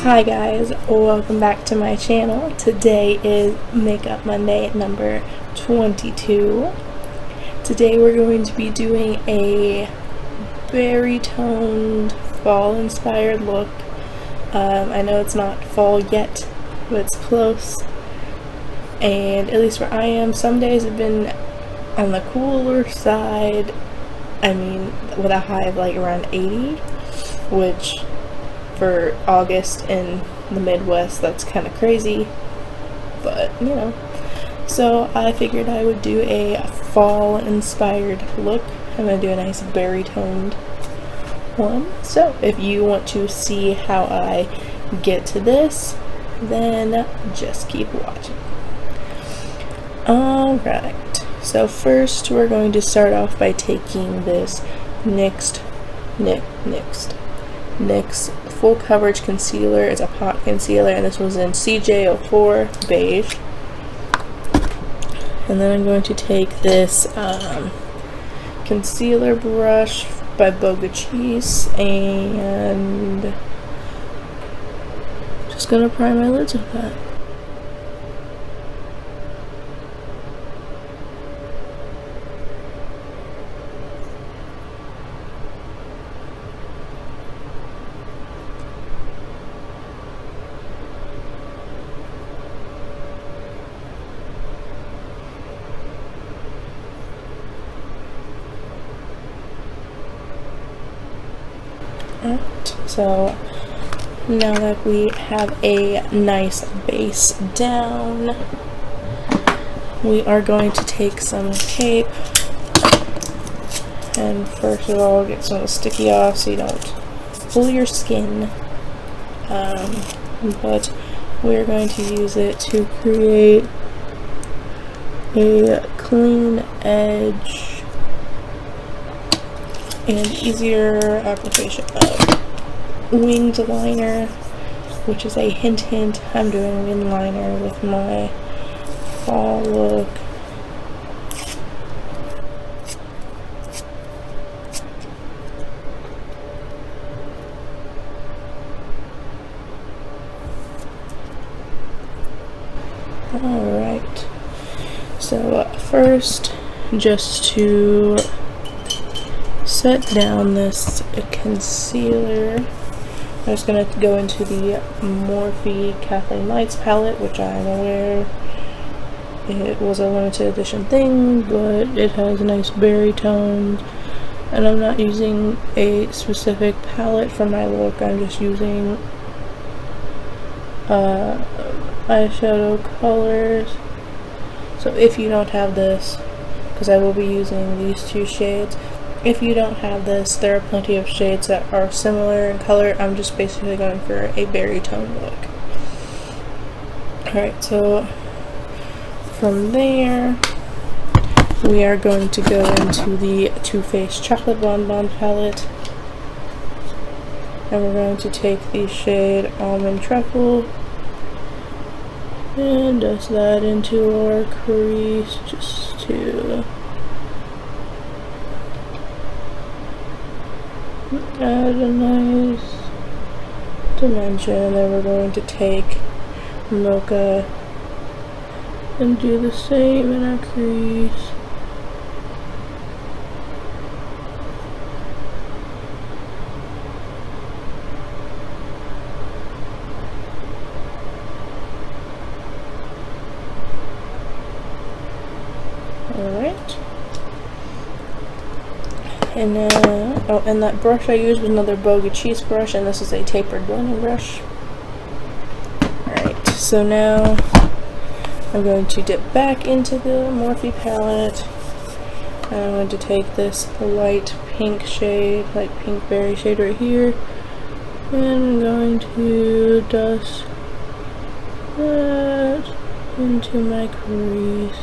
Hi guys, welcome back to my channel. Today is Makeup Monday number 22. Today we're going to be doing a berry toned fall inspired look. I know it's not fall yet, but it's close. And at least where I am, some days have been on the cooler side. I mean, with a high of like around 80, which for August in the Midwest, that's kind of crazy, but you know. So I figured I would do a fall inspired look. I'm going to do a nice berry toned one. So if you want to see how I get to this, then just keep watching. Alright, so first we're going to start off by taking this NYX full coverage concealer. It's a pot concealer, and this was in CJ04 beige. And then I'm going to take this concealer brush by Cheese and just gonna prime my lids with that. Alright, so now that we have a nice base down, we are going to take some tape and first of all get some of the sticky off so you don't pull your skin, but we're going to use it to create a clean edge and easier application of winged liner, which is a hint. I'm doing winged liner with my fall look. Alright, so first, just to set down this concealer, I'm just going to go into the Morphe Kathleen Lights palette, which I'm aware it was a limited edition thing, but it has a nice berry tones, and I'm not using a specific palette for my look. I'm just using eyeshadow colors. So if you don't have this, because I will be using these two shades, if you don't have this, there are plenty of shades that are similar in color. I'm just basically going for a berry tone look. Alright, so from there, we are going to go into the Too Faced Chocolate Bonbon palette. And we're going to take the shade Almond Truffle and dust that into our crease just to add a nice dimension. Then we're going to take Mocha and do the same in our crease. Alright. And and that brush I used was another Cheese brush, and this is a tapered blending brush. Alright, so now I'm going to dip back into the Morphe palette, and I'm going to take this light pink shade, light pink berry shade right here, and I'm going to dust that into my crease.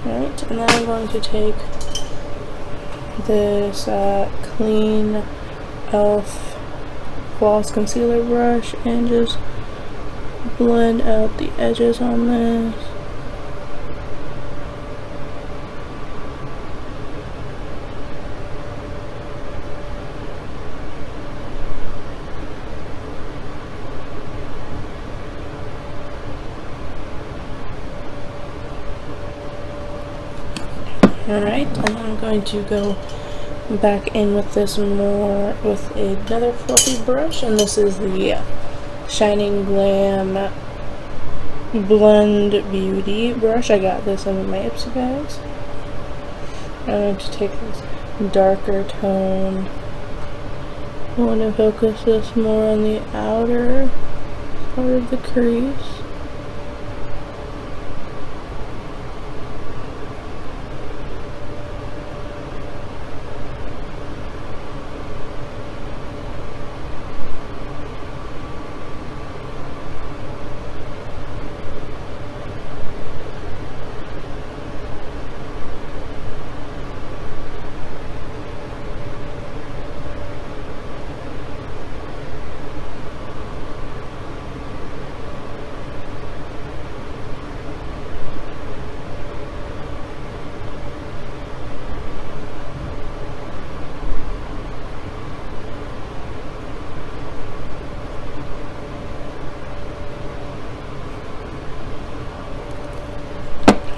Alright, and then I'm going to take this clean e.l.f. False Concealer brush and just blend out the edges on this. Alright, and then I'm going to go back in with this more with another fluffy brush, and this is the Shining Glam Blend Beauty brush. I got this in my Ipsy bags. I'm going to take this darker tone. I want to focus this more on the outer part of the crease.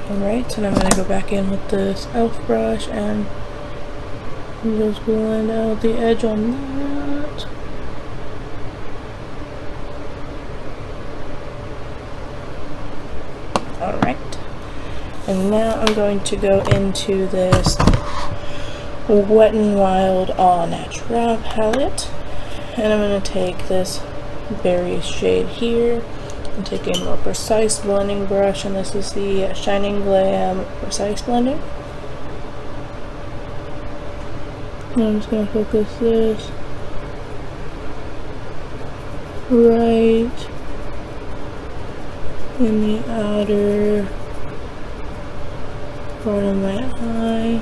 Alright, and I'm going to go back in with this e.l.f. brush and just blend out the edge on that. Alright, and now I'm going to go into this Wet n Wild All Natural palette, and I'm going to take this berry shade here and take a more precise blending brush, and this is the Shining Glam Precise Blender. And I'm just going to focus this right in the outer part of my eye.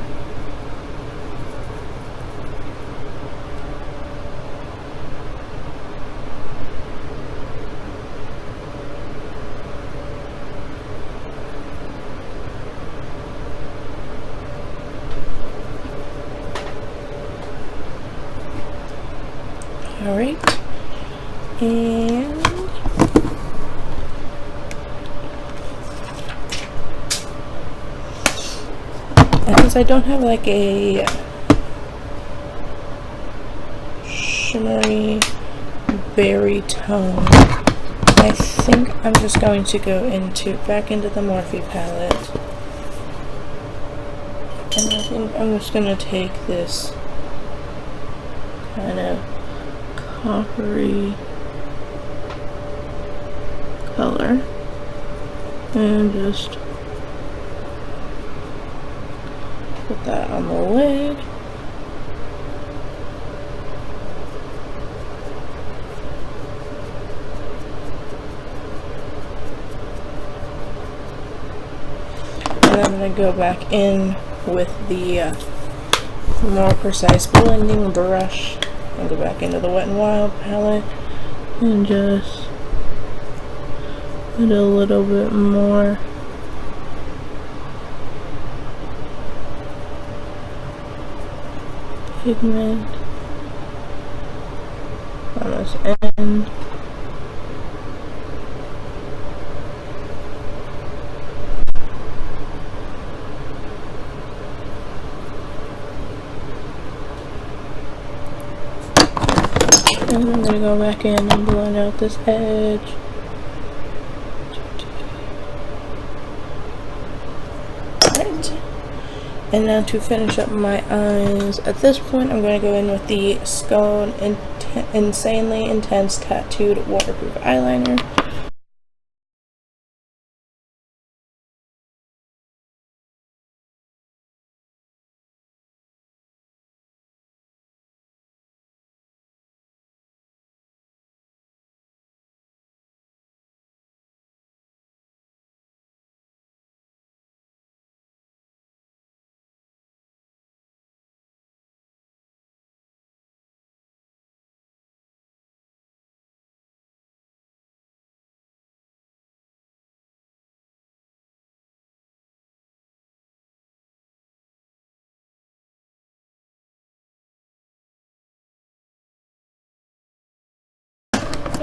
Alright, and since I don't have like a shimmery berry tone, I think I'm just going to go back into the Morphe palette, and I think I'm just going to take this kind of coppery color and just put that on the lid. And I'm going to go back in with the more precise blending brush and go back into the Wet n Wild palette and just put a little bit more pigment on this end. And I'm going to go back in and blend out this edge. Alright. And now to finish up my eyes, at this point I'm going to go in with the Scone Insanely Intense Tattooed Waterproof Eyeliner.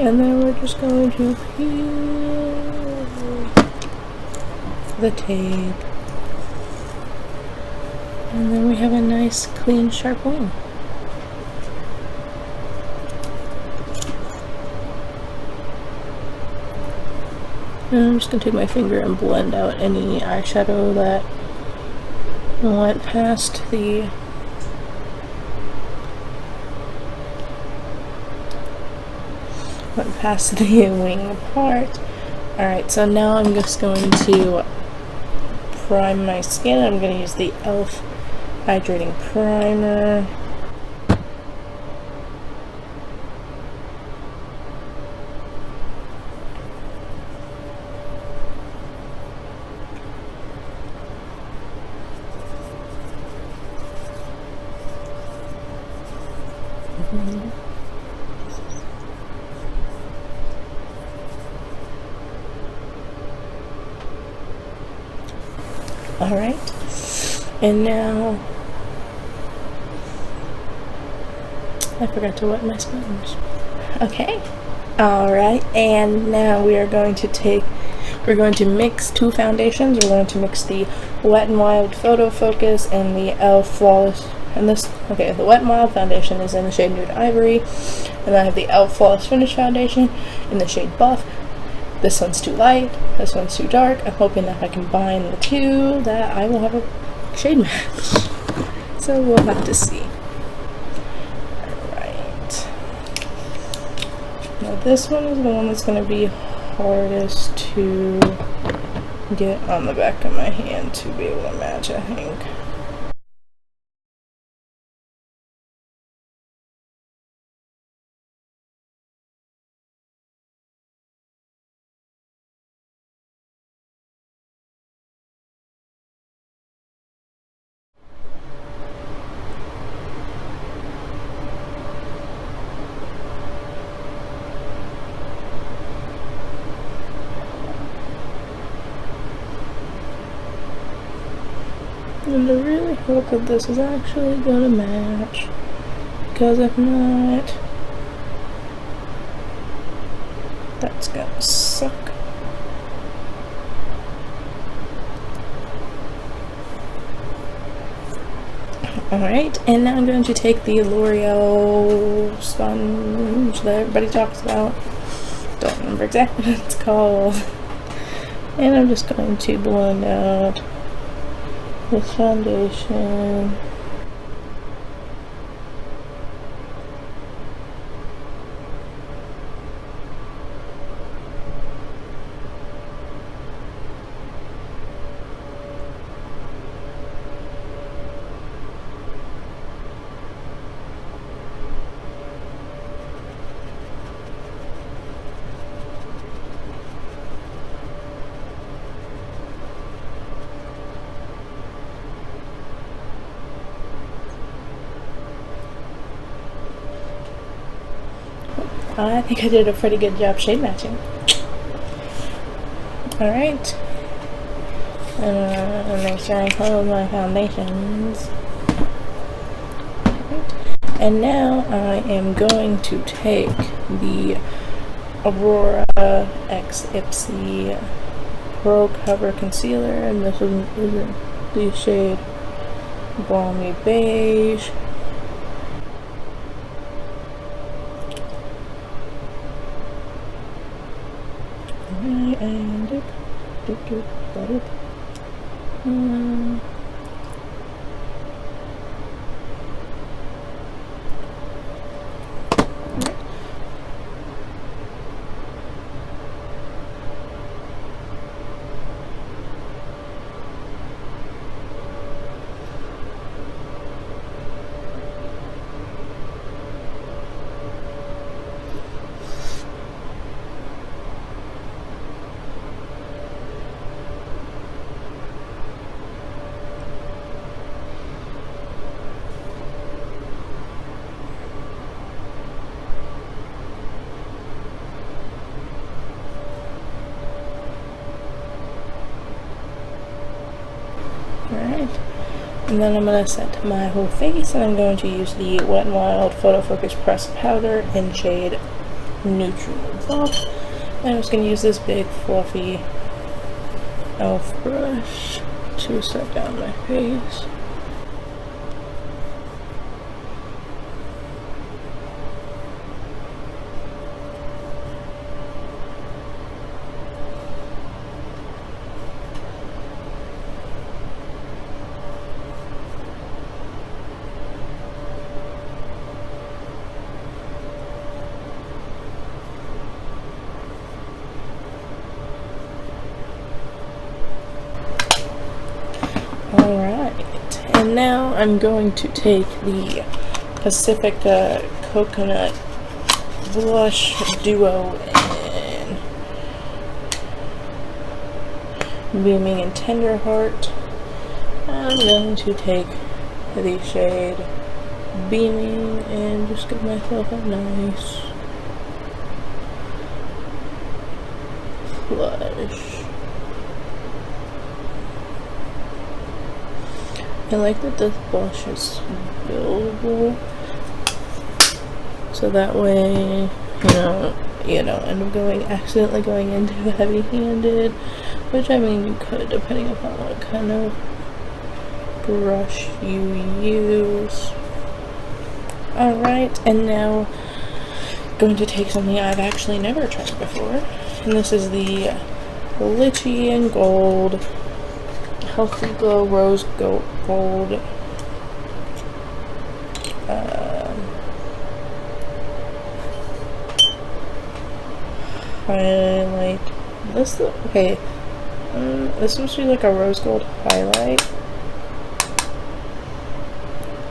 And then we're just going to peel the tape. And then we have a nice, clean, sharp wing. And I'm just going to take my finger and blend out any eyeshadow that went past the wing part. Alright, so now I'm just going to prime my skin. I'm going to use the e.l.f. hydrating primer. Alright, and now I forgot to wet my sponge. Okay, alright, and now we are going to mix two foundations. We're going to mix the Wet n Wild Photo Focus and the e.l.f. Flawless. And the Wet n Wild foundation is in the shade Nude Ivory, and I have the e.l.f. Flawless Finish foundation in the shade Buff. This one's too light, this one's too dark. I'm hoping that if I combine the two, that I will have a shade match. So we'll have to see. Alright. Now this one is the one that's going to be hardest to get on the back of my hand to be able to match, I think. And I really hope that this is actually gonna match, because if not, that's gonna suck. Alright, and now I'm going to take the L'Oreal sponge that everybody talks about. Don't remember exactly what it's called. And I'm just going to blend out this foundation. I think I did a pretty good job shade matching. Alright. Make sure I close my foundations. Right. And now I am going to take the Aurora X Ipsy Pro Cover Concealer, and this is the shade Balmy Beige. And dip. Alright, and then I'm going to set my whole face, and I'm going to use the Wet n Wild Photo Focus Pressed Powder in shade neutral buff. And I'm just going to use this big fluffy elf brush to set down my face. Alright, and now I'm going to take the Pacifica Coconut Blush Duo in Beaming and Tender Heart. I'm going to take the shade Beaming and just give myself a nice flush. I like that this blush is buildable, so that way, you don't end up accidentally going into heavy-handed, which I mean you could, depending upon what kind of brush you use. Alright, and now I'm going to take something I've actually never tried before, and this is the Lychee and Gold Healthy Glow Rose Gold highlight. This must be like a rose gold highlight.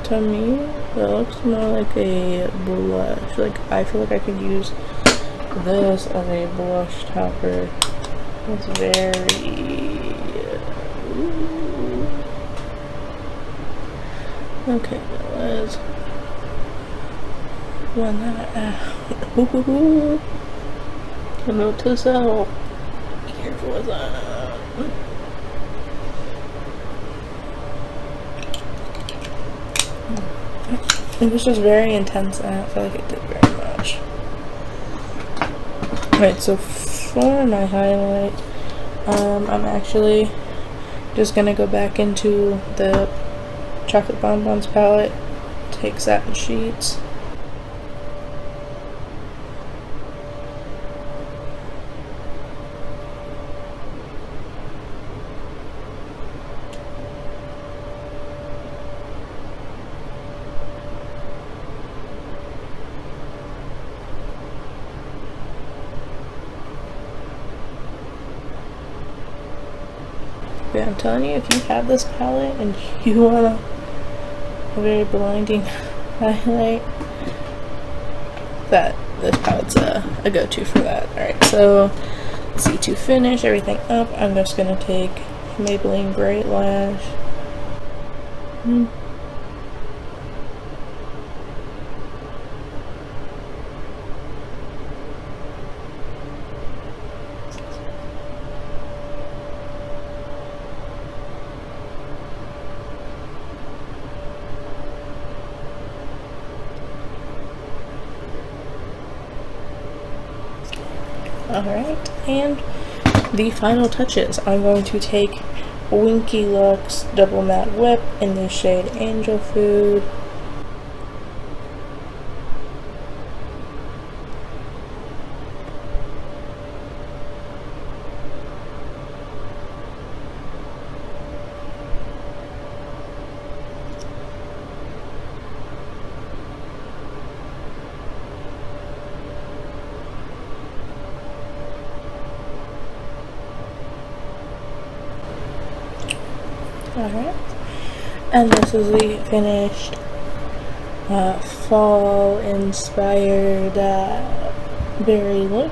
To me, it looks more like a blush. Like, I feel like I could use this as a blush topper. It's very... Okay, let's run that out. Note to self. Be careful with that. It was just very intense and I don't feel like it did very much. Alright, so for my highlight, I'm actually just gonna go back into the Chocolate Bonbons palette, take Satin Sheets. Yeah, I'm telling you, if you have this palette and you want a very blinding highlight, this palette's a go-to for that. Alright, so let's see, to finish everything up, I'm just gonna take Maybelline Great Lash. Alright, and the final touches. I'm going to take Winky Lux Double Matte Whip in the shade Angel Food. Alright, and this is the finished fall inspired berry look.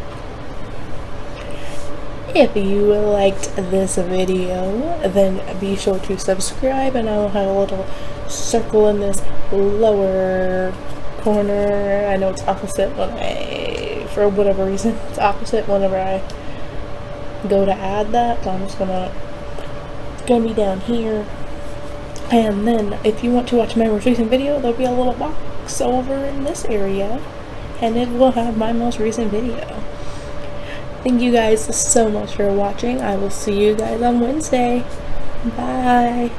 If you liked this video, then be sure to subscribe, and I will have a little circle in this lower corner. I know it's opposite for whatever reason, it's opposite whenever I go to add that, so I'm just gonna be down here. And then if you want to watch my most recent video, there'll be a little box over in this area, and it will have my most recent video. Thank you guys so much for watching. I will see you guys on Wednesday. Bye.